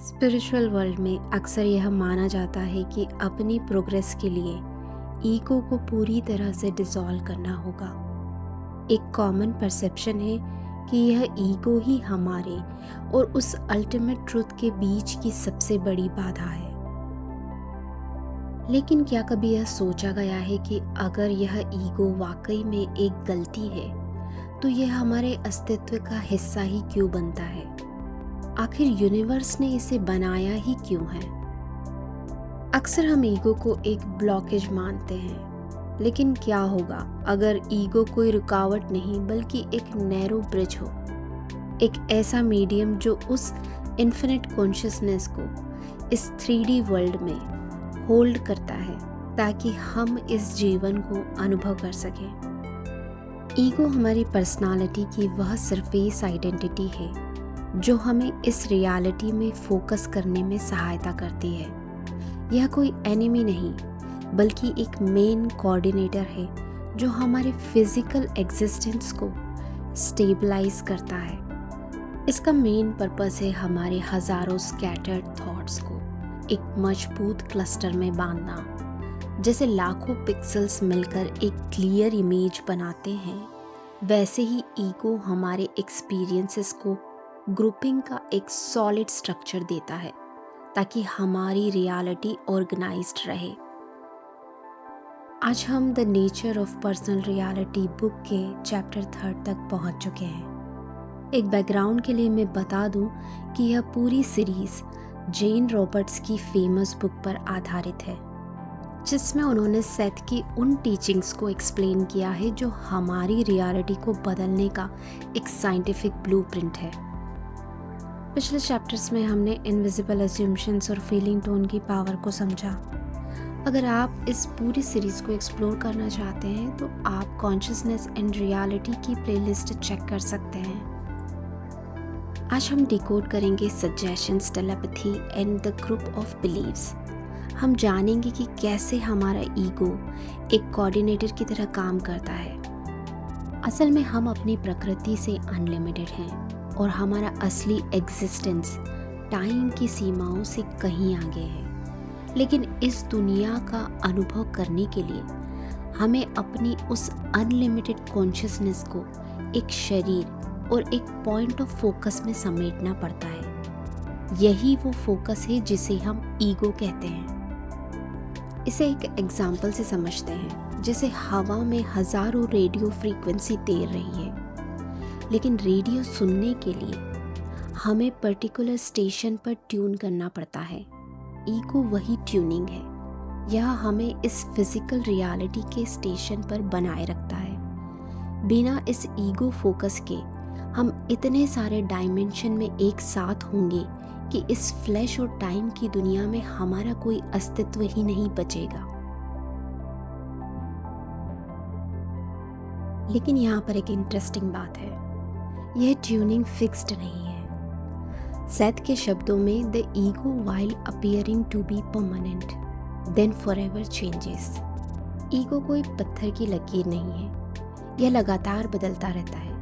Spiritual world में अक्सर यह माना जाता है कि अपनी प्रोग्रेस के लिए ईगो को पूरी तरह से डिसॉल्व करना होगा। एक कॉमन परसेप्शन है कि यह ईगो ही हमारे और उस अल्टीमेट ट्रुथ के बीच की सबसे बड़ी बाधा है। लेकिन क्या कभी यह सोचा गया है कि अगर यह ईगो वाकई में एक गलती है तो यह हमारे अस्तित्व का हिस्सा ही क्यों बनता है? आखिर यूनिवर्स ने इसे बनाया ही क्यों है? अक्सर हम ईगो को एक ब्लॉकेज मानते हैं, लेकिन क्या होगा अगर ईगो कोई रुकावट नहीं बल्कि एक नैरो ब्रिज हो, एक ऐसा मीडियम जो उस इन्फिनिट कॉन्शियसनेस को इस 3D वर्ल्ड में होल्ड करता है ताकि हम इस जीवन को अनुभव कर सकें। ईगो हमारी पर्सनालिटी की वह सरफेस आइडेंटिटी है जो हमें इस रियलिटी में फोकस करने में सहायता करती है। यह कोई एनिमी नहीं बल्कि एक मेन कोऑर्डिनेटर है जो हमारे फिजिकल एग्जिस्टेंस को स्टेबलाइज करता है। इसका मेन पर्पस है हमारे हजारों स्कैटर्ड थॉट्स को एक मजबूत क्लस्टर में बांधना। जैसे लाखों पिक्सेल्स मिलकर एक क्लियर इमेज बनाते हैं, वैसे ही ईगो हमारे एक्सपीरियंसेस को ग्रुपिंग का एक सॉलिड स्ट्रक्चर देता है ताकि हमारी रियलिटी ऑर्गेनाइज्ड रहे। आज हम the nature of personal reality book के चैप्टर 3 तक पहुंच चुके हैं। एक बैकग्राउंड के लिए मैं बता दूं कि यह पूरी सीरीज जेन रॉबर्ट्स की फेमस बुक पर आधारित है, जिसमें उन्होंने सेथ की उन टीचिंग्स को एक्सप्लेन किया है जो हमारी रियलिटी को बदलने का एक साइंटिफिक ब्लूप्रिंट है। पिछले चैप्टर्स में हमने इनविजिबल अज्यूम्शंस और फीलिंग टोन की पावर को समझा। अगर आप इस पूरी सीरीज को एक्सप्लोर करना चाहते हैं तो आप कॉन्शियसनेस एंड रियलिटी की प्लेलिस्ट चेक कर सकते हैं। आज हम डिकोड करेंगे suggestions, telepathy and the group of believes. हम जानेंगे कि कैसे हमारा ईगो एक कोऑर्डिनेटर की तरह काम करता है। असल में हम अपनी प्रकृति से अनलिमिटेड हैं और हमारा असली एग्जिस्टेंस टाइम की सीमाओं से कहीं आगे है। लेकिन इस दुनिया का अनुभव करने के लिए हमें अपनी उस अनलिमिटेड कॉन्शियसनेस को एक शरीर और एक पॉइंट ऑफ फोकस में समेटना पड़ता है। यही वो फोकस है जिसे हम ईगो कहते हैं। इसे एक एग्जाम्पल से समझते हैं। जैसे हवा में हजारों रेडियो फ्रीक्वेंसी तैर रही है, लेकिन रेडियो सुनने के लिए हमें पर्टिकुलर स्टेशन पर ट्यून करना पड़ता है। ईगो वही ट्यूनिंग है। यह हमें इस फिजिकल रियलिटी के स्टेशन पर बनाए रखता है। बिना इस ईगो फोकस के हम इतने सारे डायमेंशन में एक साथ होंगे कि इस फ्लैश और टाइम की दुनिया में हमारा कोई अस्तित्व ही नहीं बचेगा। लेकिन यहाँ पर एक इंटरेस्टिंग बात है, यह ट्यूनिंग फिक्स्ड नहीं है। सेथ के शब्दों में the ego while appearing to be permanent then forever changes. Ego कोई पत्थर की लकीर नहीं है, यह लगातार बदलता रहता है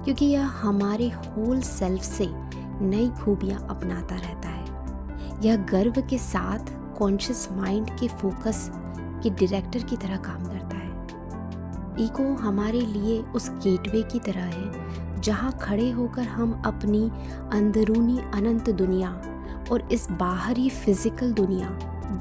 क्योंकि यह हमारे होल सेल्फ से नई खूबियां अपनाता रहता है। यह गर्व के साथ कॉन्शियस माइंड के फोकस के डायरेक्टर की तरह काम करता है। ईगो हमारे लिए उस गेटवे की तरह है जहां खड़े होकर हम अपनी अंदरूनी अनंत दुनिया और इस बाहरी फिजिकल दुनिया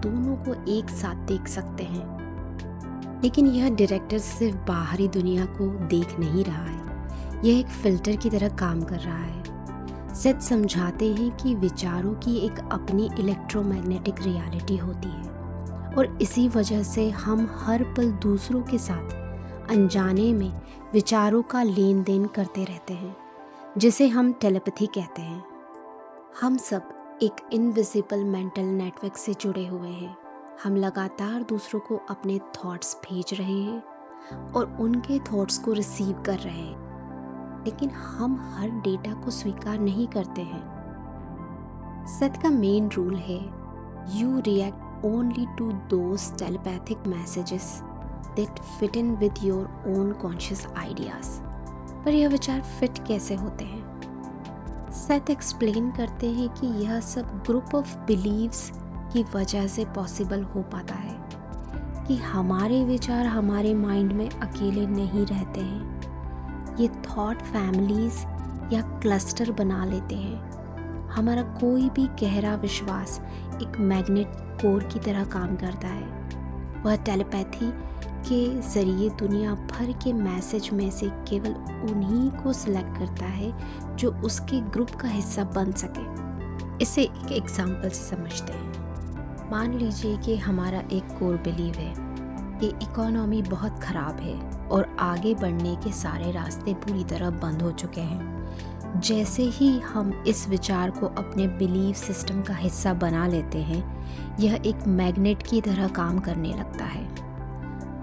दोनों को एक साथ देख सकते हैं। लेकिन यह डायरेक्टर सिर्फ बाहरी दुनिया को देख नहीं रहा है, यह एक फिल्टर की तरह काम कर रहा है। सेथ समझाते हैं कि विचारों की एक अपनी इलेक्ट्रोमैग्नेटिक रियलिटी होती है और इसी वजह से हम हर पल दूसरों के साथ अनजाने में विचारों का लेन देन करते रहते हैं, जिसे हम टेलीपैथी कहते हैं। हम सब एक इनविजिबल मेंटल नेटवर्क से जुड़े हुए हैं। हम लगातार दूसरों को अपने थॉट्स भेज रहे हैं और उनके थॉट्स को रिसीव कर रहे हैं, लेकिन हम हर डेटा को स्वीकार नहीं करते हैं। सेथ का मेन रूल है, you react only to those telepathic messages that fit in with your own conscious ideas। पर यह विचार फिट कैसे होते हैं? सेथ एक्सप्लेन करते हैं कि यह सब ग्रुप ऑफ बिलीव्स की वजह से पॉसिबल हो पाता है, कि हमारे विचार हमारे माइंड में अकेले नहीं रहते हैं, ये थॉट फैमिलीज या क्लस्टर बना लेते हैं। हमारा कोई भी गहरा विश्वास एक मैग्नेट कोर की तरह काम करता है। वह टेलीपैथी के जरिए दुनिया भर के मैसेज में से केवल उन्हीं को सिलेक्ट करता है जो उसके ग्रुप का हिस्सा बन सके। इसे एक एग्जाम्पल से समझते हैं। मान लीजिए कि हमारा एक कोर बिलीव है कि इकोनॉमी बहुत ख़राब है और आगे बढ़ने के सारे रास्ते पूरी तरह बंद हो चुके हैं। जैसे ही हम इस विचार को अपने बिलीव सिस्टम का हिस्सा बना लेते हैं, यह एक मैग्नेट की तरह काम करने लगता है।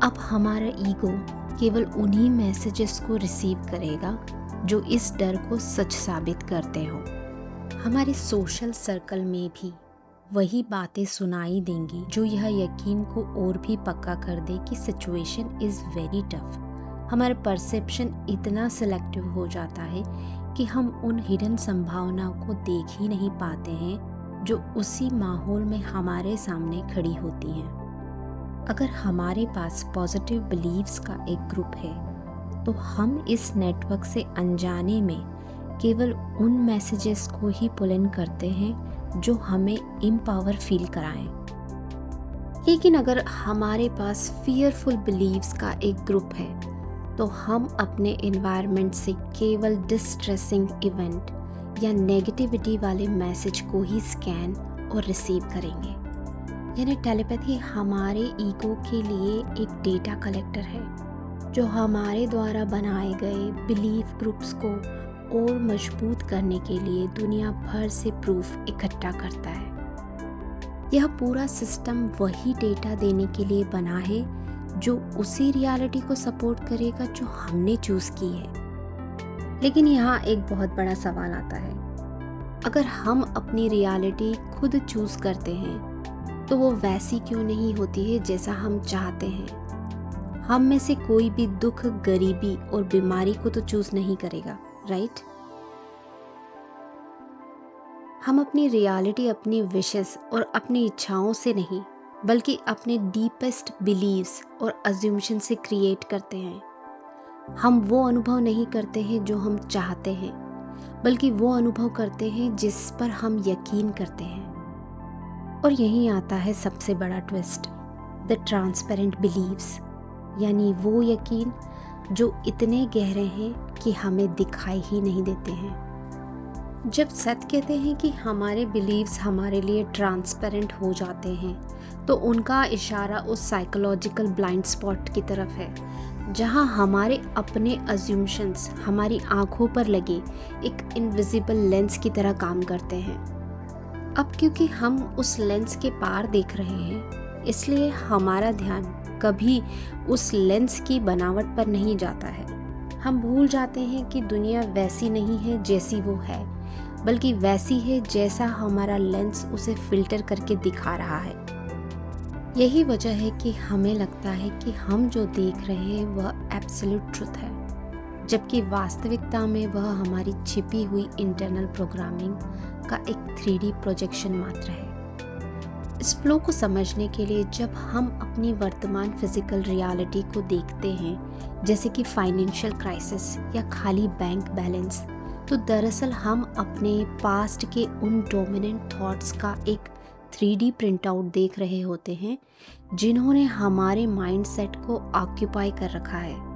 अब हमारा ईगो केवल उन्हीं मैसेजेस को रिसीव करेगा जो इस डर को सच साबित करते हो। हमारे सोशल सर्कल में भी वही बातें सुनाई देंगी जो यह यकीन को और भी पक्का कर दे कि सिचुएशन इज़ वेरी टफ। हमारा परसेप्शन इतना सिलेक्टिव हो जाता है कि हम उन हिडन संभावनाओं को देख ही नहीं पाते हैं जो उसी माहौल में हमारे सामने खड़ी होती हैं। अगर हमारे पास पॉजिटिव बिलीव्स का एक ग्रुप है तो हम इस नेटवर्क से अनजाने में केवल उन मैसेजेस को ही पुल इन करते हैं जो हमें एम्पावर फील कराएं। लेकिन अगर हमारे पास फियरफुल बिलीव्स का एक ग्रुप है तो हम अपने एनवायरनमेंट से केवल डिस्ट्रेसिंग इवेंट या नेगेटिविटी वाले मैसेज को ही स्कैन और रिसीव करेंगे। यानी टेलीपैथी हमारे ईगो के लिए एक डेटा कलेक्टर है जो हमारे द्वारा बनाए गए बिलीफ ग्रुप्स को और मजबूत करने के लिए दुनिया भर से प्रूफ इकट्ठा करता है। यह पूरा सिस्टम वही डेटा देने के लिए बना है जो उसी रियलिटी को सपोर्ट करेगा जो हमने चूज की है। लेकिन यहाँ एक बहुत बड़ा सवाल आता है, अगर हम अपनी रियलिटी खुद चूज करते हैं तो वो वैसी क्यों नहीं होती है जैसा हम चाहते हैं। हम में से कोई भी दुख, गरीबी और बीमारी को तो चूज नहीं करेगा, राइट? हम अपनी रियलिटी अपनी विशेस और अपनी इच्छाओं से नहीं बल्कि अपने डीपेस्ट बिलीव्स और अज्यूमशन से क्रिएट करते हैं। हम वो अनुभव नहीं करते हैं जो हम चाहते हैं, बल्कि वो अनुभव करते हैं जिस पर हम यकीन करते हैं। और यहीं आता है सबसे बड़ा ट्विस्ट, द ट्रांसपेरेंट बिलीव्स, यानी वो यकीन जो इतने गहरे हैं कि हमें दिखाई ही नहीं देते हैं। जब सेथ कहते हैं कि हमारे बिलीव्स हमारे लिए ट्रांसपेरेंट हो जाते हैं तो उनका इशारा उस साइकोलॉजिकल ब्लाइंड स्पॉट की तरफ है जहां हमारे अपने अज्यूमशंस हमारी आंखों पर लगे एक इनविजिबल लेंस की तरह काम करते हैं। अब क्योंकि हम उस लेंस के पार देख रहे हैं, इसलिए हमारा ध्यान कभी उस लेंस की बनावट पर नहीं जाता है। हम भूल जाते हैं कि दुनिया वैसी नहीं है जैसी वो है, बल्कि वैसी है जैसा हमारा लेंस उसे फिल्टर करके दिखा रहा है। यही वजह है कि हमें लगता है कि हम जो देख रहे हैं वह एब्सोल्यूट ट्रुथ है, जबकि वास्तविकता में वह हमारी छिपी हुई इंटरनल प्रोग्रामिंग का एक 3D प्रोजेक्शन मात्र है। इस फ्लो को समझने के लिए जब हम अपनी वर्तमान फिजिकल रियलिटी को देखते हैं, जैसे कि फाइनेंशियल क्राइसिस या खाली बैंक बैलेंस, तो दरअसल हम अपने पास्ट के उन डोमिनेंट थॉट्स का एक 3D प्रिंट आउट देख रहे होते हैं जिन्होंने हमारे माइंडसेट को ऑक्यूपाई कर रखा है।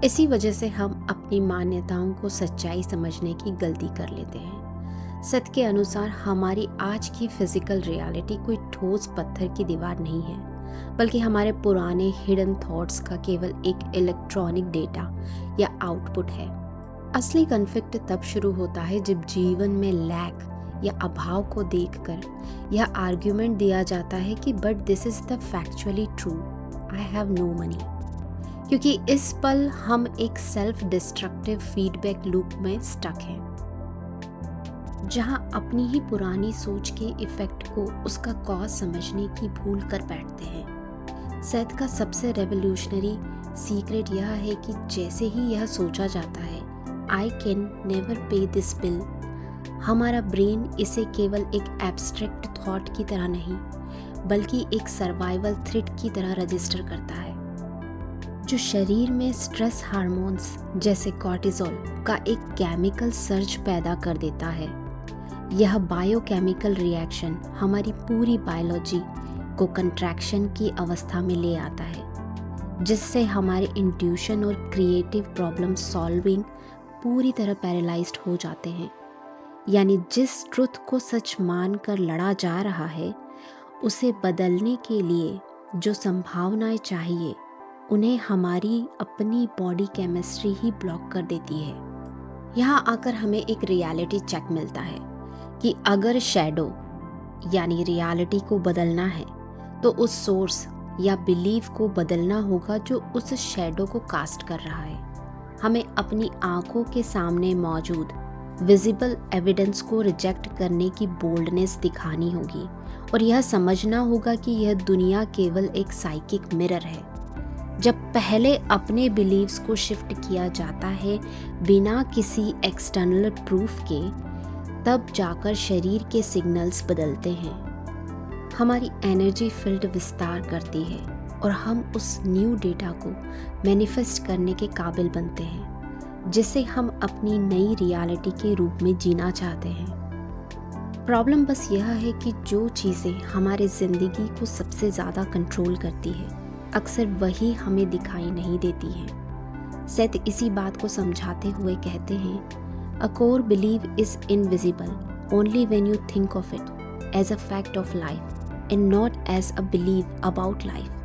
इसी वजह से हम अपनी मान्यताओं को सच्चाई समझने की गलती कर लेते हैं। सेथ के अनुसार हमारी आज की फिजिकल रियलिटी कोई ठोस पत्थर की दीवार नहीं है, बल्कि हमारे पुराने हिडन थॉट्स का केवल एक इलेक्ट्रॉनिक डेटा या आउटपुट है। असली कन्फ्लिक्ट तब शुरू होता है जब जीवन में लैक या अभाव को देखकर यह आर्ग्यूमेंट दिया जाता है कि but this is the factually true, I have no money. क्योंकि इस पल हम एक सेल्फ डिस्ट्रक्टिव फीडबैक लूप में स्टक हैं, जहां अपनी ही पुरानी सोच के इफेक्ट को उसका कॉज समझने की भूल कर बैठते हैं। सेथ का सबसे रेवोल्यूशनरी सीक्रेट यह है कि जैसे ही यह सोचा जाता है आई कैन नेवर पे दिस बिल, हमारा ब्रेन इसे केवल एक एब्स्ट्रैक्ट थॉट की तरह नहीं बल्कि एक सर्वाइवल थ्रेट की तरह रजिस्टर करता है, जो शरीर में स्ट्रेस हार्मोन्स जैसे कॉर्टिसोल का एक केमिकल सर्ज पैदा कर देता है। यह बायोकेमिकल रिएक्शन हमारी पूरी बायोलॉजी को कंट्रैक्शन की अवस्था में ले आता है, जिससे हमारे इंट्यूशन और क्रिएटिव प्रॉब्लम सॉल्विंग पूरी तरह पैरालाइज्ड हो जाते हैं। यानी जिस ट्रुथ को सच मानकर लड़ा जा रहा है, उसे बदलने के लिए जो संभावनाएं चाहिए, उन्हें हमारी अपनी बॉडी केमिस्ट्री ही ब्लॉक कर देती है। यहाँ आकर हमें एक रियलिटी चेक मिलता है कि अगर शैडो यानी रियलिटी को बदलना है तो उस सोर्स या बिलीफ को बदलना होगा जो उस शैडो को कास्ट कर रहा है। हमें अपनी आंखों के सामने मौजूद विजिबल एविडेंस को रिजेक्ट करने की बोल्डनेस दिखानी होगी और यह समझना होगा कि यह दुनिया केवल एक साइकिक मिरर है। जब पहले अपने बिलीव्स को शिफ्ट किया जाता है बिना किसी एक्सटर्नल प्रूफ के, तब जाकर शरीर के सिग्नल्स बदलते हैं। हमारी एनर्जी फील्ड विस्तार करती है और हम उस न्यू डेटा को मैनिफेस्ट करने के काबिल बनते हैं, जिसे हम अपनी नई रियलिटी के रूप में जीना चाहते हैं। प्रॉब्लम बस यह है कि जो चीज़ें हमारे ज़िंदगी को सबसे ज़्यादा कंट्रोल करती है, अक्सर वही हमें दिखाई नहीं देती हैं। सेथ इसी बात को समझाते हुए कहते हैं, a core believe is invisible only when you think of it as a fact of life and not as a believe about life.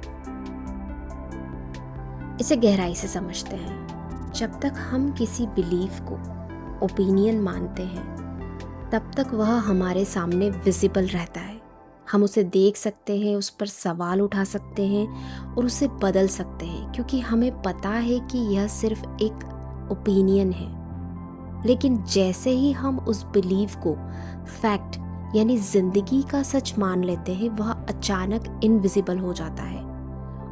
इसे गहराई से समझते हैं। जब तक हम किसी बिलीफ को ओपिनियन मानते हैं, तब तक वह हमारे सामने विजिबल रहता है। हम उसे देख सकते हैं, उस पर सवाल उठा सकते हैं और उसे बदल सकते हैं, क्योंकि हमें पता है कि यह सिर्फ एक ओपिनियन है। लेकिन जैसे ही हम उस बिलीव को फैक्ट यानी जिंदगी का सच मान लेते हैं, वह अचानक इनविजिबल हो जाता है।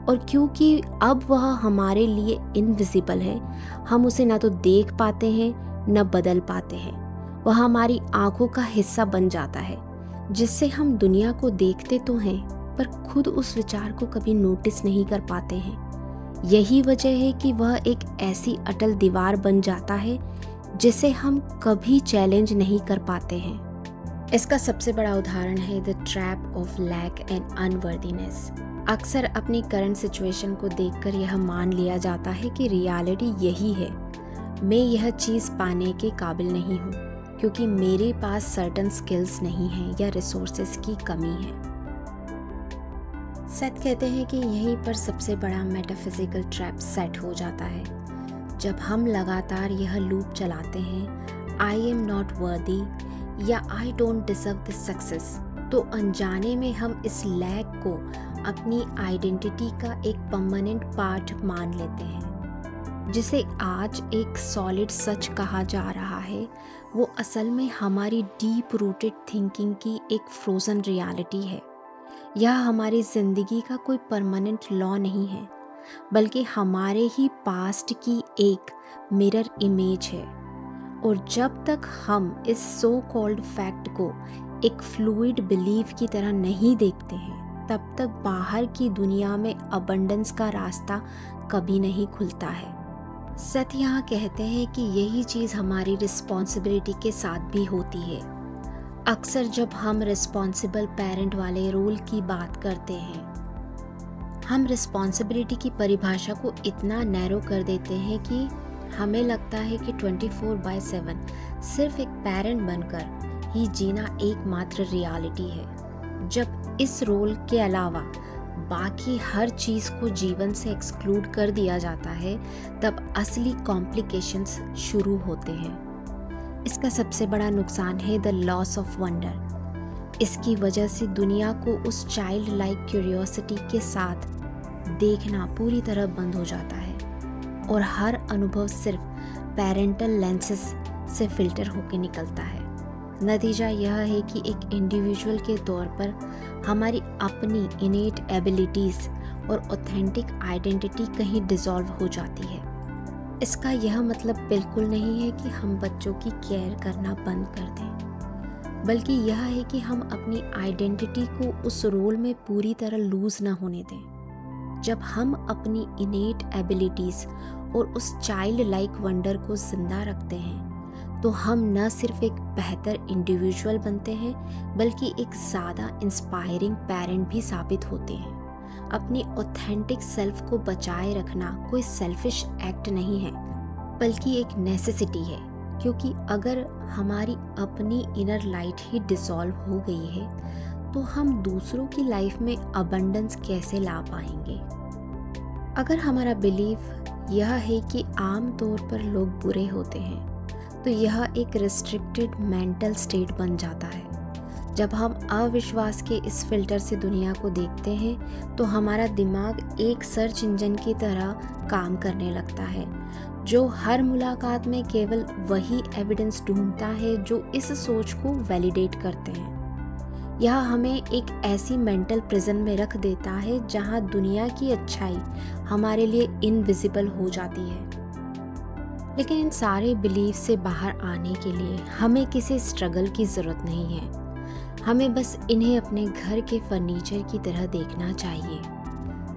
और क्योंकि अब वह हमारे लिए इनविजिबल है, हम उसे ना तो देख पाते हैं न बदल पाते हैं। वह हमारी आंखों का हिस्सा बन जाता है, जिससे हम दुनिया को देखते तो हैं पर खुद उस विचार को कभी नोटिस नहीं कर पाते हैं। यही वजह है कि वह एक ऐसी अटल दीवार बन जाता है जिसे हम कभी चैलेंज नहीं कर पाते हैं। इसका सबसे बड़ा उदाहरण है the trap of lack and unworthiness. अक्सर अपनी करंट सिचुएशन को देखकर यह मान लिया जाता है कि रियलिटी यही है, मैं यह चीज़ पाने के काबिल नहीं हूँ क्योंकि मेरे पास सर्टन स्किल्स नहीं हैं या रिसोर्सेज की कमी है। सेथ कहते हैं कि यहीं पर सबसे बड़ा मेटाफिजिकल ट्रैप सेट हो जाता है। जब हम लगातार यह लूप चलाते हैं, आई एम नॉट वर्दी या I don't deserve this success, तो अनजाने में हम इस लैक को अपनी आइडेंटिटी का एक परमानेंट पार्ट मान लेते हैं। जिसे आज एक सॉलिड सच कहा जा रहा है, वो असल में हमारी डीप रूटेड थिंकिंग की एक फ्रोजन रियलिटी है। यह हमारी ज़िंदगी का कोई परमानेंट लॉ नहीं है, बल्कि हमारे ही पास्ट की एक मिरर इमेज है। और जब तक हम इस सो कॉल्ड फैक्ट को एक फ्लूइड बिलीफ की तरह नहीं देखते हैं, तब तक बाहर की दुनिया में अबंडेंस का रास्ता कभी नहीं खुलता है। सेथ यहाँ कहते हैं कि यही चीज़ हमारी रिस्पॉन्सिबिलिटी के साथ भी होती है। अक्सर जब हम रिस्पॉन्सिबल पेरेंट वाले रोल की बात करते हैं, हम रिस्पॉन्सिबिलिटी की परिभाषा को इतना नैरो कर देते हैं कि हमें लगता है कि 24/7 सिर्फ एक पेरेंट बनकर ही जीना एकमात्र रियलिटी है। जब इस रोल के अलावा बाकी हर चीज़ को जीवन से एक्सक्लूड कर दिया जाता है, तब असली कॉम्प्लिकेशंस शुरू होते हैं। इसका सबसे बड़ा नुकसान है द लॉस ऑफ वंडर। इसकी वजह से दुनिया को उस चाइल्ड लाइक क्यूरियोसिटी के साथ देखना पूरी तरह बंद हो जाता है और हर अनुभव सिर्फ पेरेंटल लेंसेज से फिल्टर होकर निकलता है। नतीजा यह है कि एक इंडिविजुअल के तौर पर हमारी अपनी इनेट एबिलिटीज़ और ऑथेंटिक आइडेंटिटी कहीं डिसॉल्व हो जाती है। इसका यह मतलब बिल्कुल नहीं है कि हम बच्चों की केयर करना बंद कर दें, बल्कि यह है कि हम अपनी आइडेंटिटी को उस रोल में पूरी तरह लूज ना होने दें। जब हम अपनी इनेट एबिलिटीज़ और उस चाइल्ड लाइक वंडर को जिंदा रखते हैं, तो हम न सिर्फ एक बेहतर इंडिविजुअल बनते हैं, बल्कि एक ज़्यादा इंस्पायरिंग पेरेंट भी साबित होते हैं। अपनी ऑथेंटिक सेल्फ को बचाए रखना कोई सेल्फिश एक्ट नहीं है, बल्कि एक नेसेसिटी है, क्योंकि अगर हमारी अपनी इनर लाइट ही डिसॉल्व हो गई है तो हम दूसरों की लाइफ में अबंडेंस कैसे ला पाएंगे। अगर हमारा बिलीफ यह है कि आम तौर पर लोग बुरे होते हैं, तो यह एक रिस्ट्रिक्टेड मेंटल स्टेट बन जाता है। जब हम अविश्वास के इस फिल्टर से दुनिया को देखते हैं, तो हमारा दिमाग एक सर्च इंजन की तरह काम करने लगता है, जो हर मुलाकात में केवल वही एविडेंस ढूंढता है जो इस सोच को वैलिडेट करते हैं। यह हमें एक ऐसी मेंटल प्रिजन में रख देता है जहां दुनिया की अच्छाई हमारे लिए इनविजिबल हो जाती है। लेकिन इन सारे बिलीफ से बाहर आने के लिए हमें किसी स्ट्रगल की ज़रूरत नहीं है। हमें बस इन्हें अपने घर के फर्नीचर की तरह देखना चाहिए।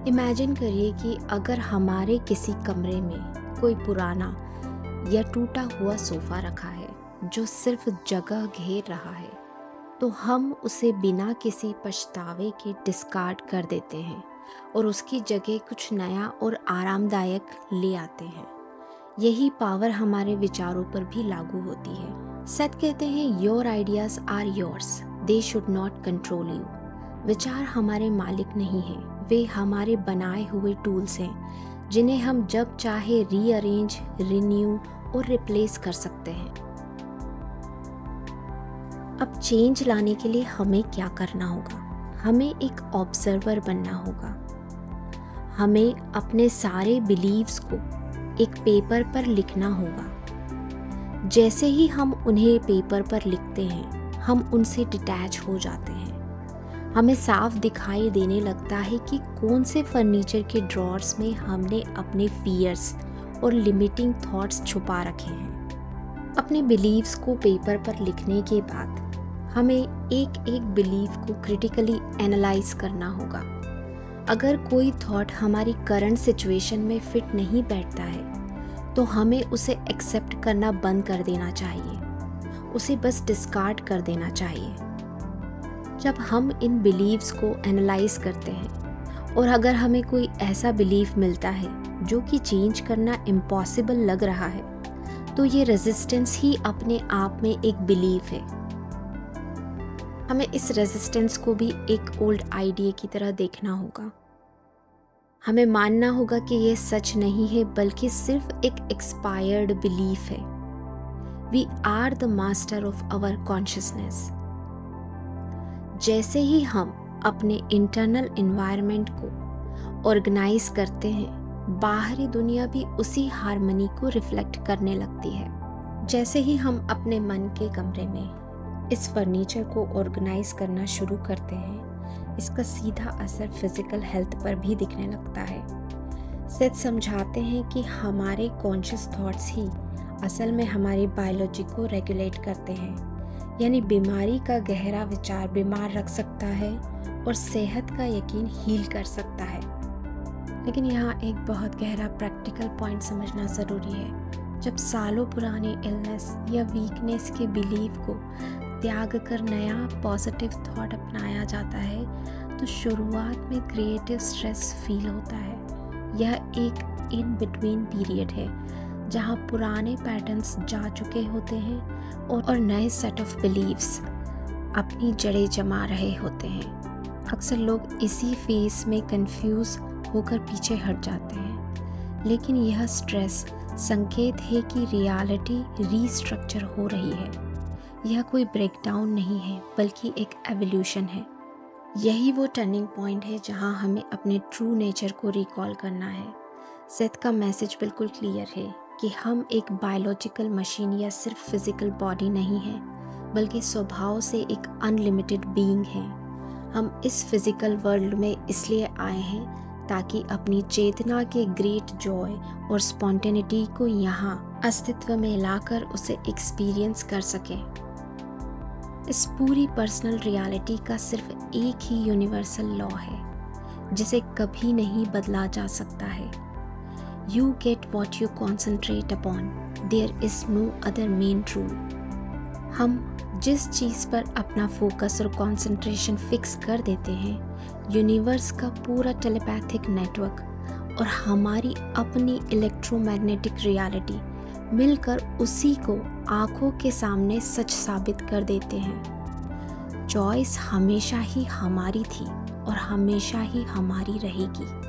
इमेजिन करिए कि अगर हमारे किसी कमरे में कोई पुराना या टूटा हुआ सोफ़ा रखा है जो सिर्फ जगह घेर रहा है, तो हम उसे बिना किसी पछतावे के डिस्कार्ड कर देते हैं और उसकी जगह कुछ नया और आरामदायक ले आते हैं। यही पावर हमारे विचारों पर भी लागू होती है। सेथ कहते हैं, your ideas are yours, they should not control you. विचार हमारे मालिक नहीं हैं, वे हमारे बनाए हुए टूल्स हैं जिन्हें हम जब चाहे रीअरेंज, रिन्यू और रिप्लेस कर सकते हैं। अब चेंज लाने के लिए हमें क्या करना होगा? हमें एक ऑब्जर्वर बनना होगा। हमें अपने सारे बिलीव्स को एक पेपर पर लिखना होगा। जैसे ही हम उन्हें पेपर पर लिखते हैं, हम उनसे डिटैच हो जाते हैं। हमें साफ दिखाई देने लगता है कि कौन से फर्नीचर के ड्रॉर्स में हमने अपने फियर्स और लिमिटिंग थॉट्स छुपा रखे हैं। अपने बिलीव्स को पेपर पर लिखने के बाद हमें एक एक बिलीव को क्रिटिकली एनालाइज करना होगा। अगर कोई थॉट हमारी करंट सिचुएशन में फिट नहीं बैठता है, तो हमें उसे एक्सेप्ट करना बंद कर देना चाहिए, उसे बस डिस्कार्ड कर देना चाहिए। जब हम इन बिलीव्स को एनालाइज करते हैं और अगर हमें कोई ऐसा बिलीफ मिलता है जो कि चेंज करना इम्पॉसिबल लग रहा है, तो ये रेजिस्टेंस ही अपने आप में एक बिलीफ है। हमें इस रेजिस्टेंस को भी एक ओल्ड आइडिया की तरह देखना होगा। हमें मानना होगा कि ये सच नहीं है, बल्कि सिर्फ एक एक्सपायर्ड बिलीफ है। We are the master of our consciousness. जैसे ही हम अपने इंटरनल एनवायरनमेंट को ऑर्गेनाइज करते हैं, बाहरी दुनिया भी उसी हार्मनी को रिफ्लेक्ट करने लगती है। जैसे ही हम अपने मन के कमरे में इस फर्नीचर को ऑर्गेनाइज करना शुरू करते हैं, इसका सीधा असर फिजिकल हेल्थ पर भी दिखने लगता है। सेथ समझाते हैं कि हमारे कॉन्शियस थॉट्स ही असल में हमारी बायोलॉजी को रेगुलेट करते हैं। यानी बीमारी का गहरा विचार बीमार रख सकता है और सेहत का यकीन हील कर सकता है। लेकिन यहाँ एक बहुत गहरा प्रैक्टिकल पॉइंट समझना ज़रूरी है। जब सालों पुराने इलनेस या वीकनेस के बिलीव को त्याग कर नया पॉजिटिव थॉट अपनाया जाता है, तो शुरुआत में क्रिएटिव स्ट्रेस फील होता है। यह एक इन बिटवीन पीरियड है जहाँ पुराने पैटर्न्स जा चुके होते हैं और नए सेट ऑफ बिलीव्स अपनी जड़ें जमा रहे होते हैं। अक्सर लोग इसी फेज में कंफ्यूज होकर पीछे हट जाते हैं, लेकिन यह स्ट्रेस संकेत है कि रियलिटी रीस्ट्रक्चर हो रही है। यह कोई ब्रेकडाउन नहीं है, बल्कि एक एवोल्यूशन है। यही वो टर्निंग पॉइंट है जहां हमें अपने ट्रू नेचर को रिकॉल करना है। सेथ का मैसेज बिल्कुल क्लियर है कि हम एक बायोलॉजिकल मशीन या सिर्फ फिजिकल बॉडी नहीं है, बल्कि स्वभाव से एक अनलिमिटेड बीइंग है। हम इस फिजिकल वर्ल्ड में इसलिए आए हैं ताकि अपनी चेतना के ग्रेट जॉय और स्पॉन्टेनिटी को यहाँ अस्तित्व में लाकर उसे एक्सपीरियंस कर सकें। इस पूरी पर्सनल रियलिटी का सिर्फ एक ही यूनिवर्सल लॉ है जिसे कभी नहीं बदला जा सकता है। You get what you concentrate upon, there is no other main rule. हम जिस चीज़ पर अपना फोकस और कंसंट्रेशन फिक्स कर देते हैं, यूनिवर्स का पूरा टेलीपैथिक नेटवर्क और हमारी अपनी इलेक्ट्रोमैग्नेटिक रियलिटी मिलकर उसी को आंखों के सामने सच साबित कर देते हैं। चॉइस हमेशा ही हमारी थी और हमेशा ही हमारी रहेगी।